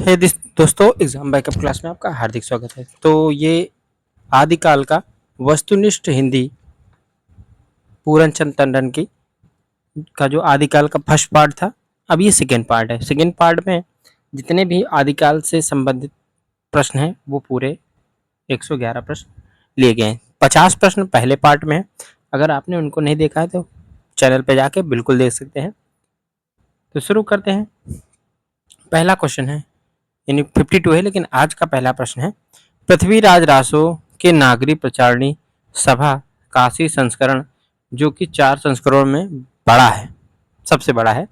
दोस्तों, exam backup class में आपका हार्दिक स्वागत है। तो ये आदिकाल का वस्तुनिष्ठ हिंदी पूरनचंद टंडन की का जो आदिकाल का फर्स्ट पार्ट था, अब ये सेकेंड पार्ट है। सेकेंड पार्ट में जितने भी आदिकाल से संबंधित प्रश्न हैं वो पूरे 111 प्रश्न लिए गए हैं। 50 प्रश्न पहले पार्ट में है। अगर आपने उनको नहीं देखा है तो चैनल पे जाके बिल्कुल देख सकते हैं। तो शुरू करते हैं। पहला क्वेश्चन है, यानी 52 है, लेकिन आज का पहला प्रश्न है, पृथ्वीराज रासो के नागरी प्रचारणी सभा काशी संस्करण, जो कि 4 संस्करणों में बड़ा है, सबसे बड़ा है,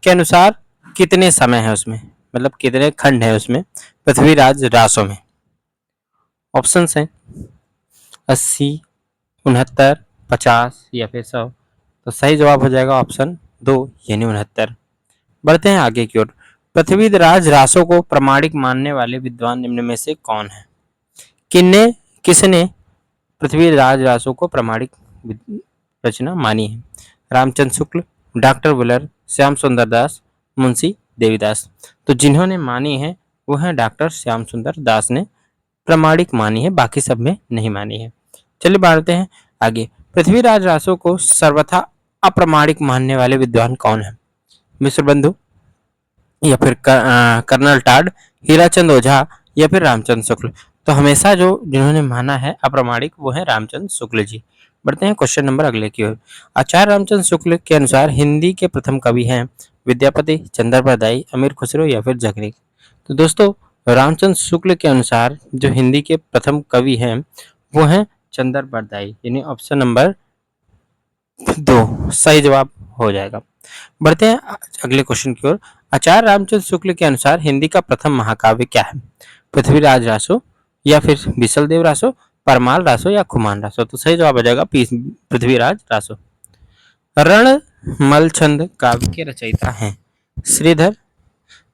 के अनुसार कितने समय है उसमें, मतलब कितने खंड है उसमें पृथ्वीराज रासो में। ऑप्शंस हैं 80, 69, 50 या फिर 100। तो सही जवाब हो जाएगा ऑप्शन 2 यानी 69। बढ़ते हैं आगे की ओर। पृथ्वीराज रासो को प्रामाणिक मानने वाले विद्वान निम्न में से कौन है? किसने पृथ्वीराज रासो को प्रामाणिक रचना मानी है? रामचंद्र शुक्ल, डॉक्टर वुलर, श्याम सुंदर दास, मुंशी देवीदास। तो जिन्होंने मानी है वो है डॉक्टर श्याम सुंदर दास ने प्रामाणिक मानी है, बाकी सब में नहीं मानी है। चलिए बढ़ते हैं आगे। पृथ्वीराज रासो को सर्वथा अप्रामाणिक मानने वाले विद्वान कौन है? मिश्र बंधु, या फिर कर्नल टाड, हीराचंद ओझा, या फिर रामचंद्र शुक्ल। तो हमेशा जो जिन्होंने माना है अप्रामाणिक वो है रामचंद्र शुक्ल जी। बढ़ते हैं क्वेश्चन नंबर अगले की ओर। आचार्य रामचंद्र शुक्ल के अनुसार हिंदी के प्रथम कवि हैं विद्यापति, चंद्रप्रदायी, अमीर खुसरो या फिर जगनीक। तो दोस्तों, रामचंद्र शुक्ल के अनुसार जो हिंदी के प्रथम कवि हैं वो हैं चंद्रप्रदायी, यानी ऑप्शन नंबर 2 सही जवाब हो जाएगा। बढ़ते हैं अगले क्वेश्चन की ओर। आचार्य रामचंद्र शुक्ल के अनुसार हिंदी का प्रथम महाकाव्य क्या है? पृथ्वीराज रासो, या फिर बिसलदेव रासो, परमाल रासो या खुमान रासो। तो सही जवाब हो जाएगा पृथ्वीराज रासो। रणमल छंद काव्य के रचयिता हैं श्रीधर,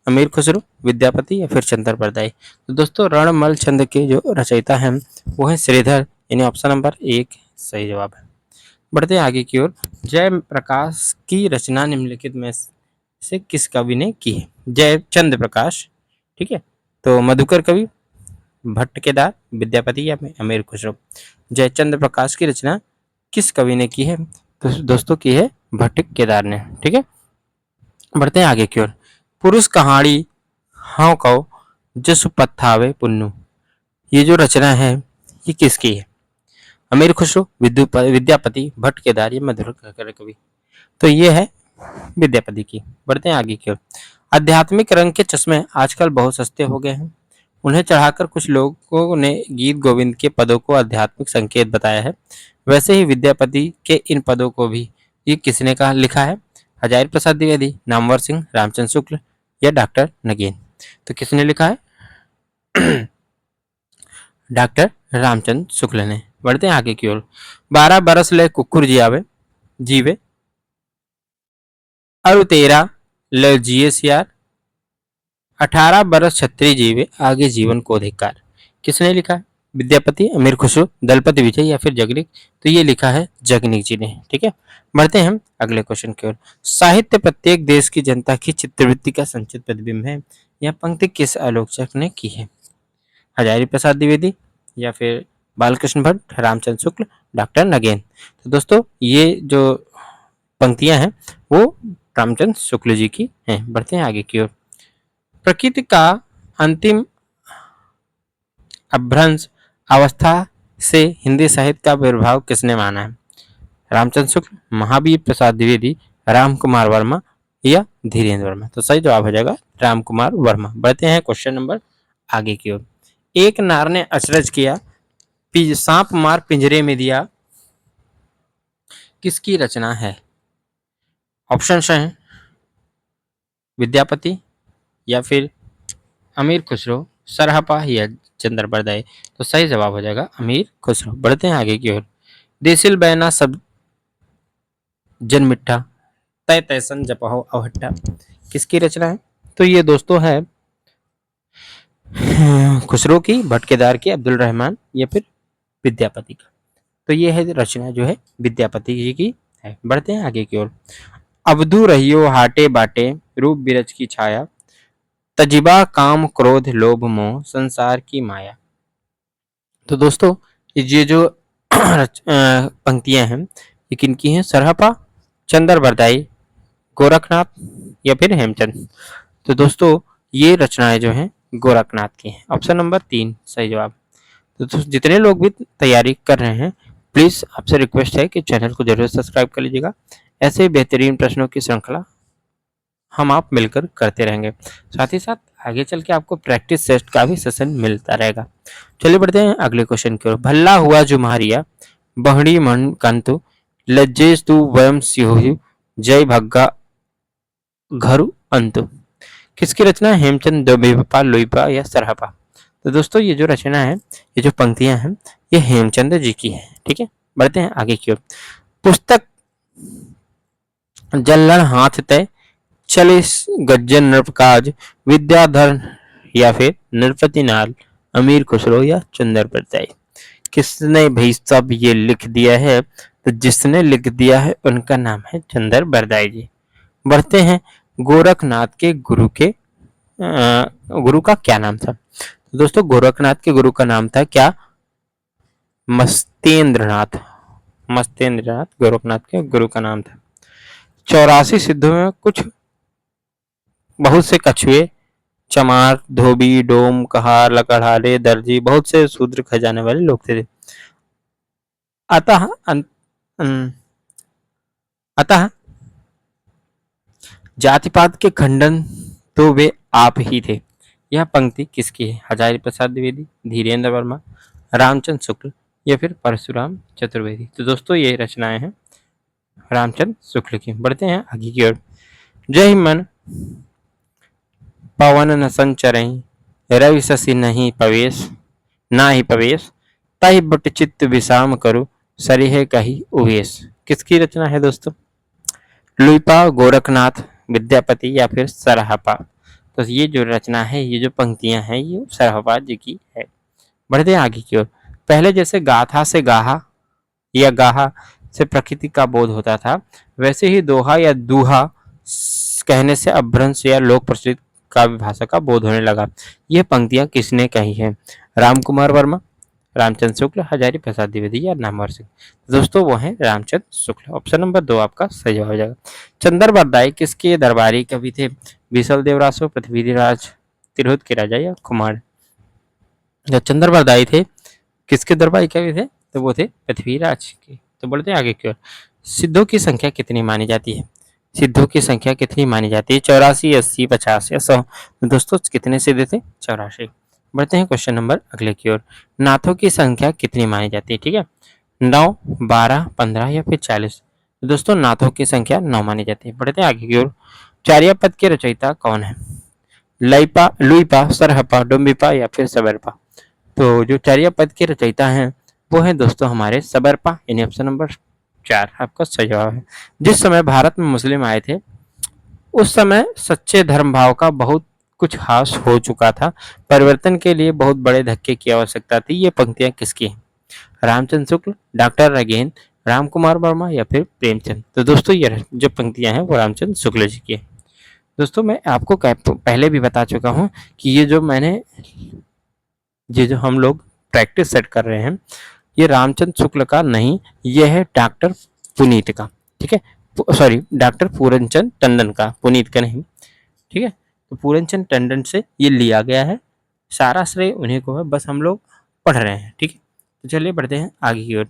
अमीर खुसरो, विद्यापति या फिर चंद्रप्रदायी। तो दोस्तों, रणमल छंद के जो रचयिता हैं वो हैं श्रीधर, यानी ऑप्शन नंबर 1 सही जवाब है। बढ़ते हैं आगे की ओर। जय प्रकाश की रचना निम्नलिखित में से किस कवि ने की है? जय चंद्र प्रकाश, ठीक है, तो मधुकर कवि, भट्ट केदार, विद्यापति या अमीर खुसरो। जय चंद्र प्रकाश की रचना किस कवि ने की है? तो दोस्तों की है भट्ट केदार ने, ठीक है। बढ़ते हैं आगे की ओर। पुरुष कहानी हाँ कहो जसु पत्थावे पुन्नु, ये जो रचना है ये किसकी है? अमीर खुसरो, विद्यापति, भट्ट केदार या मधुकर कवि। तो ये है विद्यापति की। बढ़ते हैं आगे की ओर। आध्यात्मिक रंग के चश्मे आजकल बहुत सस्ते हो गए हैं, उन्हें चढ़ाकर कुछ लोगों ने गीत गोविंद के पदों को आध्यात्मिक संकेत बताया है। वैसे ही विद्यापति के इन पदों को भी ये किसने कहा लिखा है? हजारी प्रसाद द्विवेदी, नामवर सिंह, रामचंद्र शुक्ल या डॉक्टर नगेन। तो किसने लिखा है? डॉक्टर रामचंद्र शुक्ल ने। बढ़ते हैं आगे की ओर। 12 बरस ले कुकुर जीवे अरु 13 ले जिए सियार, 18 बरस छत्री जीवे आगे जीवन को धिक्कार। किसने लिखा है? विद्यापति, अमीर खुसरो, दलपति विजय या फिर जगनीक। तो ये लिखा है जगनीक जी ने, ठीक है। बढ़ते हैं हम अगले क्वेश्चन की ओर। साहित्य प्रत्येक देश की जनता की चित्तवृत्ति का संचित प्रतिबिंब है, यह पंक्ति किस आलोचक ने की है? हजारी प्रसाद द्विवेदी या फिर बालकृष्ण भट्ट, रामचंद्र शुक्ल, डॉक्टर नगेन। तो दोस्तों, ये जो पंक्तियां हैं वो रामचंद्र शुक्ल जी की हैं। बढ़ते हैं आगे की ओर। प्रकृति का अंतिम अभ्रंश अवस्था से हिंदी साहित्य का आविर्भाव किसने माना है? रामचंद्र शुक्ल, महावीर प्रसाद द्विवेदी, राम कुमार वर्मा या धीरेन्द्र वर्मा। तो सही जवाब हो जाएगा राम कुमार वर्मा। बढ़ते हैं क्वेश्चन नंबर आगे की ओर। एक नार ने अचरज किया, सांप मार पिंजरे में दिया, किसकी रचना है? ऑप्शन हैं विद्यापति या फिर अमीर खुसरो, सरहपा या चंद्रप्रदाय। तो सही जवाब हो जाएगा अमीर खुसरो। बढ़ते हैं आगे की ओर। देसिल बैना सब जन मिठा, तय तैसन जपहो अवहट्टा, किसकी रचना है? तो ये दोस्तों है खुसरो की, भट्ट केदार की, अब्दुल रहमान या फिर विद्यापति का। तो ये है रचना जो है विद्यापति जी की है। बढ़ते हैं आगे की ओर। अवधू रहियो हाटे बाटे रूप बिरज की छाया, तजिबा काम क्रोध लोभ मोह संसार की माया। तो दोस्तों ये जो पंक्तियां हैं ये किनकी हैं? सरहपा, चंदर बरदाई, गोरखनाथ या फिर हेमचंद। तो दोस्तों ये रचनाएं जो हैं गोरखनाथ की हैं। ऑप्शन नंबर 3 सही जवाब। तो दोस्तों जितने लोग भी तैयारी कर रहे हैं प्लीज़ आपसे रिक्वेस्ट है कि चैनल को जरूर सब्सक्राइब कर लीजिएगा। ऐसे बेहतरीन प्रश्नों की श्रृंखला हम आप मिलकर करते रहेंगे। साथ ही साथ आगे चल के आपको प्रैक्टिस टेस्ट का भी सेशन मिलता रहेगा। चलिए बढ़ते हैं अगले क्वेश्चन की ओर। भल्ला हुआ जुम्हारिया बहड़ी मन कंतु लज्जेस तू वयम सिहोहु जय भग्गा घरु अंतु। किसकी रचना है? हेमचंद, दोबिपा, लुइपा या सरहपा। तो दोस्तों ये जो रचना है, ये जो पंक्तियां हैं, ये हेमचंद जी की है। ठीक है, बढ़ते हैं आगे की ओर। पुस्तक जल्लड़ हाथ तय चले गज्जन नृपकाज विद्याधर या फिर नृपति नाल अमीर खुसरो या चंदर बरदाई। किसने भाई सब ये लिख दिया है? तो जिसने लिख दिया है उनका नाम है चंदर बरदाई जी। बढ़ते हैं गोरखनाथ के गुरु का क्या नाम था? तो दोस्तों गोरखनाथ के गुरु का नाम था क्या? मस्तेंद्रनाथ। मस्तेंद्रनाथ गोरखनाथ के गुरु का नाम था। 84 सिद्धों में कुछ बहुत से कछुए, चमार, धोबी, डोम, कहार, लकड़हारे, दर्जी, बहुत से शूद्र खजाने वाले लोग थे। अतः अतः जातिपात के खंडन तो वे आप ही थे। यह पंक्ति किसकी है? हजारी प्रसाद द्विवेदी, धीरेन्द्र वर्मा, रामचंद्र शुक्ल या फिर परशुराम चतुर्वेदी। तो दोस्तों ये रचनाएं हैं रामचंद्र शुक्ल की। बढ़ते हैं आगे की ओर। जय मन पवन न संचरई रवि शशि नहीं पवेश ना ही पवेश तहि बट चित्त विषाम करो सरिहे कही उवेश। किसकी रचना है दोस्तों? लुइपा, गोरखनाथ, विद्यापति या फिर सरहपा। तो ये जो रचना है, ये जो पंक्तियां हैं, ये सरहपा जी की है। बढ़ते हैं आगे की ओर। पहले जैसे गाथा से गाहा या गाहा से प्रकृति का बोध होता था, वैसे ही दोहा या दूहा कहने से अपभ्रंश या लोक प्रचलित काव्य भाषा का बोध होने लगा। ये पंक्तियां किसने कही हैं? राम कुमार वर्मा, रामचंद्र शुक्ल, हजारी प्रसाद द्विवेदी या नामवर सिंह। दोस्तों वो हैं रामचंद्र शुक्ल। ऑप्शन नंबर 2 आपका सही जवाब हो जाएगा। चंदर बरदाई किसके दरबारी कवि थे? बीसल देवरासो, पृथ्वीराज तिरहुत के राजा या कुमार। जो चंदर बरदाई थे किसके दरबारी कवि थे? तो वो थे पृथ्वीराज के। तो बढ़ते हैं आगे की ओर। सिद्धों की संख्या कितनी मानी जाती है? सिद्धों की संख्या कितनी मानी जाती है? 84, 80, 50 या 100। दोस्तों कितने सिद्ध थे? 84। बढ़ते हैं क्वेश्चन नंबर अगले की ओर। नाथों की संख्या कितनी मानी जाती है? ठीक है, 9, 12, 15 या फिर 40। दोस्तों नाथों की संख्या 9 मानी जाती है। बढ़ते हैं आगे की ओर। चार्य पद के रचयिता कौन है? लुइपा, सरहपा, डोम्बिपा या फिर सबरपा। तो जो चार्य पद के रचयिता हैं वो है दोस्तों हमारे सबरपा, यानी ऑप्शन नंबर 4 आपका सही जवाब है। जिस समय भारत में मुस्लिम आए थे उस समय सच्चे धर्म भाव का बहुत कुछ हास हो चुका था। परिवर्तन के लिए बहुत बड़े धक्के की आवश्यकता थी। ये पंक्तियां किसकी हैं? रामचंद्र शुक्ल, डॉक्टर रागेंद्र, राम कुमार वर्मा या फिर प्रेमचंद। तो दोस्तों ये जो पंक्तियां हैं वो रामचंद्र शुक्ल जी की है। दोस्तों मैं आपको पहले भी बता चुका हूँ कि ये जो हम लोग प्रैक्टिस सेट कर रहे हैं ये रामचंद्र शुक्ल का नहीं, ये है डॉक्टर पुनीत का। ठीक है, सॉरी डॉक्टर पूरनचंद टंडन का, पुनीत का नहीं। ठीक है, तो पूरनचंद टंडन से ये लिया गया है, सारा श्रेय उन्हीं को है, बस हम लोग पढ़ रहे हैं। ठीक है, तो चलिए बढ़ते हैं आगे की ओर।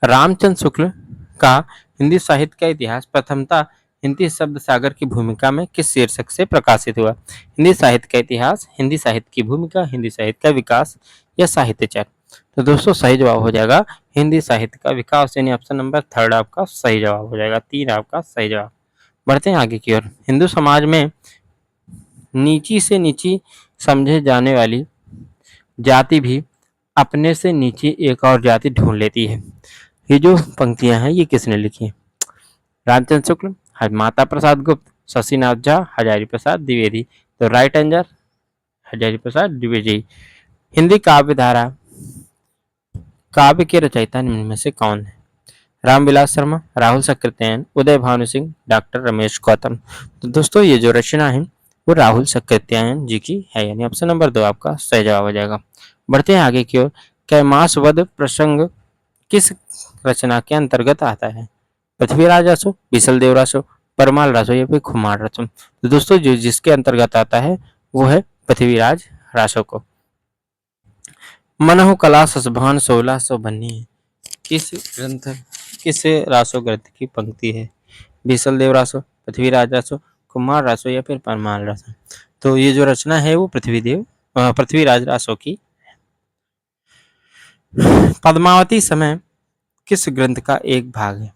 रामचंद्र शुक्ल का हिंदी साहित्य का इतिहास प्रथमतः हिंदी शब्द सागर की भूमिका में किस शीर्षक से प्रकाशित हुआ? हिंदी साहित्य का इतिहास, हिंदी साहित्य की भूमिका, हिंदी साहित्य का विकास या साहित्यचर। तो दोस्तों सही जवाब हो जाएगा हिंदी साहित्य का विकास, यानी ऑप्शन नंबर 3 आपका सही जवाब हो जाएगा। 3 आपका सही जवाब। बढ़ते हैं आगे की ओर। हिंदू समाज में नीची से नीची समझे जाने वाली जाति भी अपने से नीची एक और जाति ढूंढ लेती है। ये जो पंक्तियां हैं ये किसने लिखी हैं? रामचंद्र शुक्ल, माता प्रसाद गुप्त, शशिनाथ झा, हजारी प्रसाद द्विवेदी। तो राइट आंसर हजारी प्रसाद द्विवेदी। हिंदी काव्य धारा काव्य के रचयिता निम्न में से कौन है? रामविलास शर्मा, राहुल सक्सेना, उदय भानु सिंह, डॉक्टर रमेश गौतम। तो दोस्तों ये जो रचना है वो राहुल सकृत्यायन जी की है, यानी ऑप्शन नंबर 2 आपका सही जवाब हो जाएगा। बढ़ते हैं आगे की ओर। कैमास वध प्रसंग किस रचना के अंतर्गत आता है? पृथ्वीराज रासो, बीसलदेव रासो, परमाल रासो या फिर खुमार रासो? तो दोस्तों जो जिसके अंतर्गत आता है वो है पृथ्वीराज रासो को। मनहु कला ससभान 1692 किस ग्रंथ किस रासो ग्रंथ की पंक्ति है? बीसलदेव रासो, पृथ्वीराज रासो, कुमार रासो या फिर परमाल रासो? तो ये जो रचना है वो पृथ्वीराज रासो की। पद्मावती समय किस ग्रंथ का एक भाग है?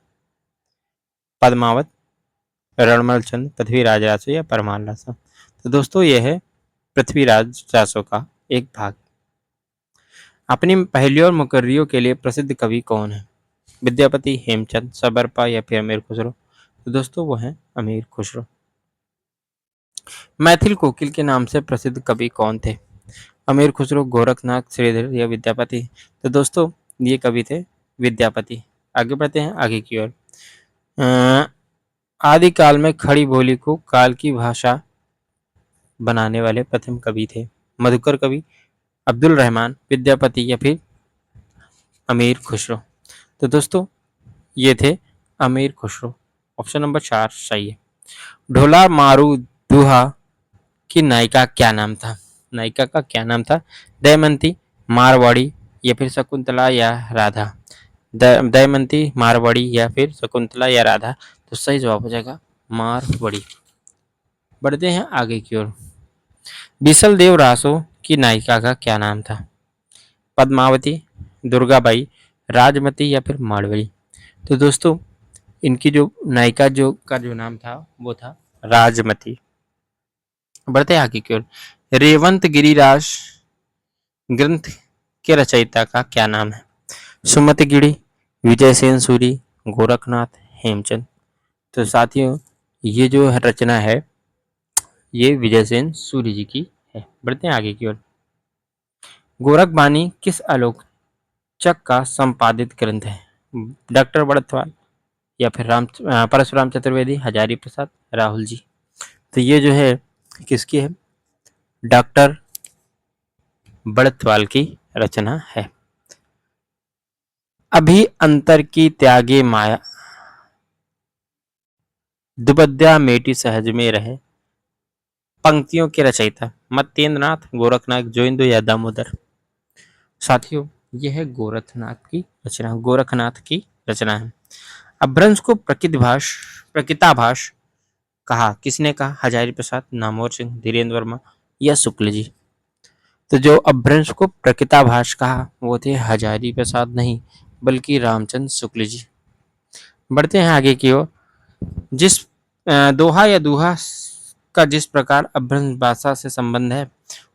पद्मावत, रणमल चंद, पृथ्वीराज रासो या परमाल रासो? तो दोस्तों यह है पृथ्वीराज रासो का एक भाग। अपनी पहेलियों और मुकर्रियों के लिए प्रसिद्ध कवि कौन है? विद्यापति, हेमचंद, सबरपा या फिर अमीर खुसरो? तो दोस्तों वो है अमीर खुसरो। मैथिल कोकिल के नाम से प्रसिद्ध कवि कौन थे? अमीर खुसरो, गोरखनाथ, श्रीधर या विद्यापति? तो दोस्तों ये कवि थे विद्यापति। आगे बढ़ते हैं आगे की ओर। आदिकाल में खड़ी बोली को काल की भाषा बनाने वाले प्रथम कवि थे? मधुकर कवि, अब्दुल रहमान, विद्यापति या फिर अमीर खुसरो? तो दोस्तों ये थे अमीर खुसरो। ऑप्शन नंबर 4 सही है। ढोला मारू दुहा की नायिका क्या नाम था? नायिका का क्या नाम था? दमयंती, मारवाड़ी या फिर शकुंतला या राधा? दमयंती, मारवाड़ी या फिर शकुंतला या राधा? तो सही जवाब हो जाएगा मारवाड़ी। बढ़ते हैं आगे की ओर। बीसलदेव रासो की नायिका का क्या नाम था? पद्मावती, दुर्गाबाई, राजमती या फिर मारवाड़ी? तो दोस्तों इनकी जो नायिका जो नाम था वो था राजमती। बढ़ते हैं आगे की ओर। रेवंत गिरिराज ग्रंथ के रचयिता का क्या नाम है? सुमति गिरी, विजय सेन सूरी, गोरखनाथ, हेमचंद? तो साथियों ये जो रचना है ये विजय सेन सूरी जी की है। बढ़ते हैं आगे की ओर। गोरखबानी किस आलोचक का संपादित ग्रंथ है? डॉक्टर बड़थवाल या फिर परशुराम चतुर्वेदी, हजारी प्रसाद, राहुल जी? तो ये जो है किसकी है? डॉक्टर बड़थवाल की रचना है। अभी अंतर की त्यागे माया, दुबद्या मेटी सहज में रहे पंक्तियों के रचयिता? मत्येंद्रनाथ, गोरखनाथ, जोइंदु या दामोदर? साथियों यह है गोरखनाथ की रचना है। अभ्रंश को प्रकृताभास कहा किसने कहा? हजारी प्रसाद, नामवर सिंह, धीरेन्द्र वर्मा या शुक्ल जी? तो जो अपभ्रंश को प्रकृताभास कहा वो थे हजारी प्रसाद नहीं बल्कि रामचंद्र शुक्ल जी। बढ़ते हैं आगे की ओर। जिस दोहा या दुहा का जिस प्रकार अपभ्रंश भाषा से संबंध है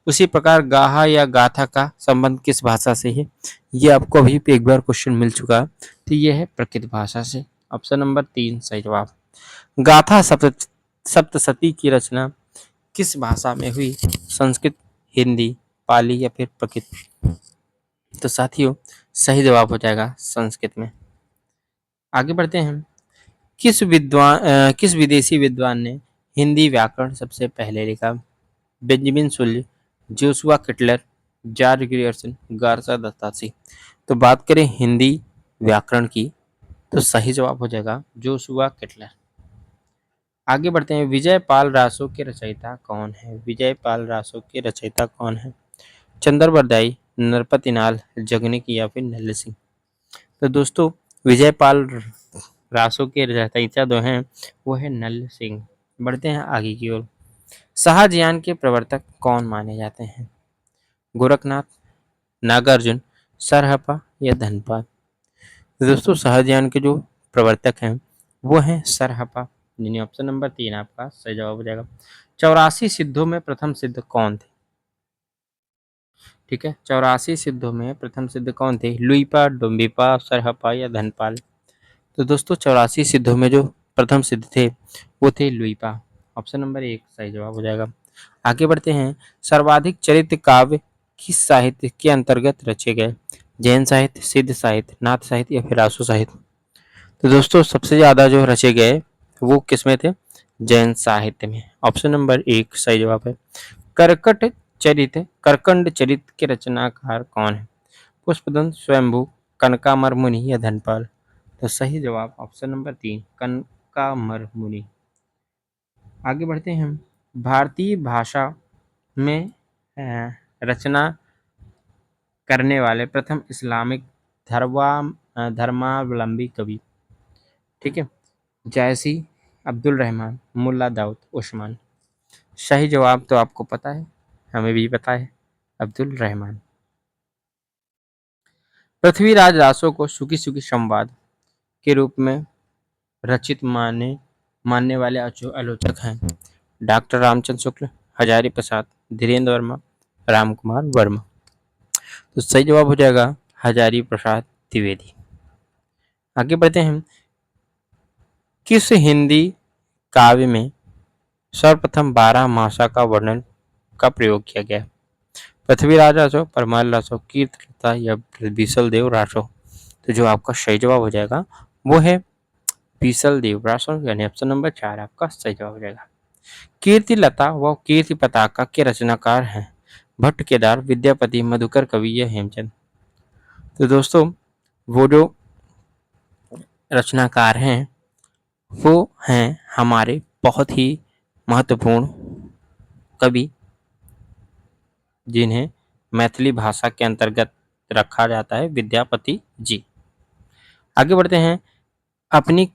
उसी प्रकार गाहा या गाथा का संबंध किस भाषा से है? ये आपको अभी एक बार क्वेश्चन मिल चुका है। तो ये है प्रकृत भाषा से। ऑप्शन नंबर 3 सही जवाब। गाथा सप्तशती की रचना किस भाषा में हुई? संस्कृत, हिंदी, पाली या फिर प्रकृत? तो साथियों सही जवाब हो जाएगा संस्कृत में। आगे बढ़ते हैं। किस विदेशी विद्वान ने हिंदी व्याकरण सबसे पहले लिखा? बेंजामिन सुल्ली, Joshua Ketelaar, George Grierson, Garcin de Tassy? तो बात करें हिंदी व्याकरण की तो सही जवाब हो जाएगा जोशुआ किटलर। आगे बढ़ते हैं। विजय पाल रासो के रचयिता कौन है? विजय पाल रासो के रचयिता कौन है? चंद्र बरदाई, नरपतिनाल, जगनिक या फिर नल्ले सिंह? तो दोस्तों विजय पाल रासो के रचयिता जो हैं वो है नल्ले सिंह। बढ़ते हैं आगे की ओर। शाहजहां के प्रवर्तक कौन माने जाते हैं? गोरखनाथ, नागार्जुन, सरहपा या धनपाल? तो दोस्तों शाहजहां के जो प्रवर्तक हैं वो हैं सरहपा, यानी ऑप्शन नंबर 3 आपका सही जवाब हो जाएगा। 84 सिद्धों में प्रथम सिद्ध कौन थे? ठीक है 84 सिद्धों में प्रथम सिद्ध कौन थे? लुइपा, डोम्बिपा, सरहपा या धनपाल? तो दोस्तों 84 सिद्धों में जो प्रथम सिद्ध थे वो थे लुइपा। ऑप्शन नंबर 1 सही जवाब हो जाएगा। आगे बढ़ते हैं। सर्वाधिक चरित्र काव्य किस साहित्य के अंतर्गत रचे गए? जैन साहित्य, सिद्ध साहित्य, नाथ साहित्य या फिर आसु साहित्य? तो दोस्तों सबसे ज्यादा जो रचे गए वो किसमें थे? जैन साहित्य में। ऑप्शन नंबर 1 सही जवाब है। करकंड चरित के रचनाकार कौन है? पुष्पदंत, स्वयंभू, कनकामर मुनि या धनपाल? तो सही जवाब ऑप्शन नंबर 3 कनकामर मुनि। आगे बढ़ते हैं हम। भारतीय भाषा में रचना करने वाले प्रथम इस्लामिक धर्मावलंबी कवि। ठीक है, जैसी, अब्दुल रहमान, मुल्ला दाऊद, उस्मान? सही जवाब तो आपको पता है, हमें भी पता है, अब्दुल रहमान। पृथ्वीराज रासो को सुखी सुखी संवाद के रूप में रचित मानने वाले आलोचक हैं डॉक्टर रामचंद्र शुक्ल, हजारी प्रसाद, धीरेन्द्र वर्मा, राम कुमार वर्मा? तो सही जवाब हो जाएगा हजारी प्रसाद द्विवेदी। आगे बढ़ते हैं। किस हिंदी काव्य में सर्वप्रथम 12 मासा का वर्णन का प्रयोग किया गया? पृथ्वीराज रासो, परमाल रासो, कीर्तिलता या बीसल देव रासो? तो जो आपका सही जवाब हो जाएगा वो है बीसल देव रासो, यानी ऑप्शन नंबर 4 आपका सही जवाब हो जाएगा। कीर्तिलता व कीर्ति पताका के रचनाकार हैं भट्ट, केदार, विद्यापति, मधुकर, कवि या हेमचंद? तो दोस्तों वो जो रचनाकार हैं वो हैं हमारे बहुत ही महत्वपूर्ण कवि, जिन्हें मैथिली भाषा के अंतर्गत रखा जाता है, विद्यापति जी। आगे बढ़ते हैं। अपनी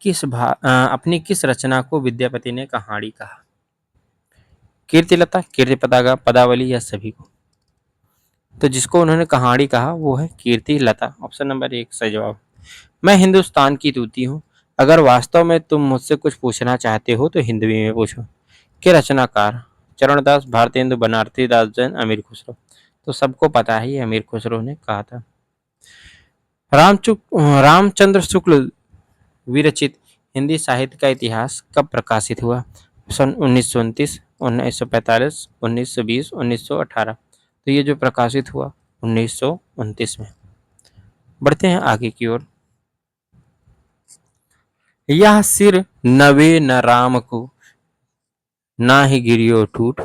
किस रचना को विद्यापति ने कहानी कहा? कीर्तिलता, कीर्ति पताका, पदावली या सभी को? तो जिसको उन्होंने कहानी कहा वो है कीर्तिलता, ऑप्शन नंबर 1 सही जवाब। मैं हिंदुस्तान की तूती हूँ, अगर वास्तव में तुम मुझसे कुछ पूछना चाहते हो तो हिंदवी में पूछो के रचनाकार? चरणदास, भारतेंदु, बनारसी दास, जैन, अमीर खुसरो? तो सबको पता है ये अमीर खुसरो ने कहा था। रामचंद्र शुक्ल विरचित हिंदी साहित्य का इतिहास कब प्रकाशित हुआ? सन 1929, 1945, 1920, 1918? तो ये जो प्रकाशित हुआ 1929 में। बढ़ते हैं आगे की ओर। यह सिर नवे न राम को, ना ही गिरियो टूट,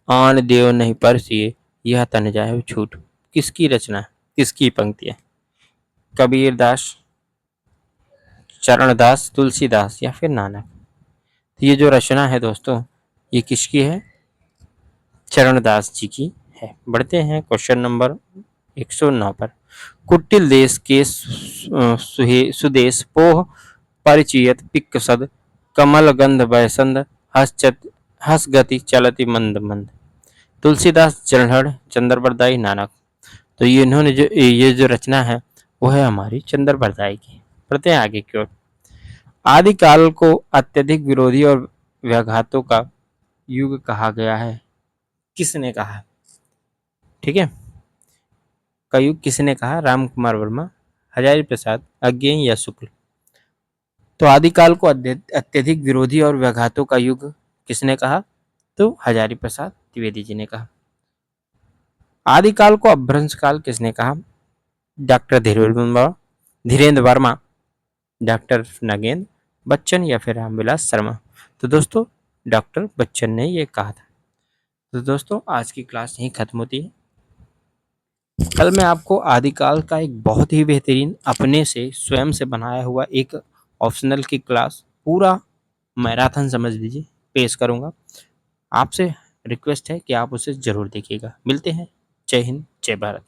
आन देव नहीं परसिए, यह तन जाए छूट? किसकी रचना है, किसकी पंक्ति है? कबीरदास, चरणदास, तुलसीदास या फिर नानक? तो ये जो रचना है दोस्तों ये किसकी है? चरणदास जी की है। बढ़ते हैं क्वेश्चन नंबर 109 पर। कुटिल देश के सुदेश पोह परिचियत पिक्कसद, कमल गंध वैसंद, हस गति चलति मंद मंद? तुलसीदास, जलहड़, चंद्रबरदाई, नानक? तो ये इन्होंने ये जो रचना है वो है हमारी चंद्रबरदाई की। बढ़ते हैं आगे की ओर। आदिकाल को अत्यधिक विरोधी और व्याघातों का युग कहा गया है, किसने कहा? ठीक है, का युग किसने कहा? राम कुमार वर्मा, हजारी प्रसाद, अज्ञेय या शुक्ल? तो आदिकाल को अत्यधिक विरोधी और व्याघातों का युग किसने कहा? तो हजारी प्रसाद द्विवेदी जी ने कहा। आदिकाल को अपभ्रंश काल किसने कहा? डॉक्टर धीरेन्द्र वर्मा, डॉक्टर नगेंद्र बच्चन या फिर रामविलास शर्मा? तो दोस्तों डॉक्टर बच्चन ने ये कहा था। तो दोस्तों आज की क्लास यहीं खत्म होती है। कल मैं आपको आदिकाल का एक बहुत ही बेहतरीन अपने से स्वयं से बनाया हुआ एक ऑप्शनल की क्लास पूरा मैराथन समझ लीजिए पेश करूंगा। आपसे रिक्वेस्ट है कि आप उसे जरूर देखिएगा। मिलते हैं। जय हिंद, जय भारत।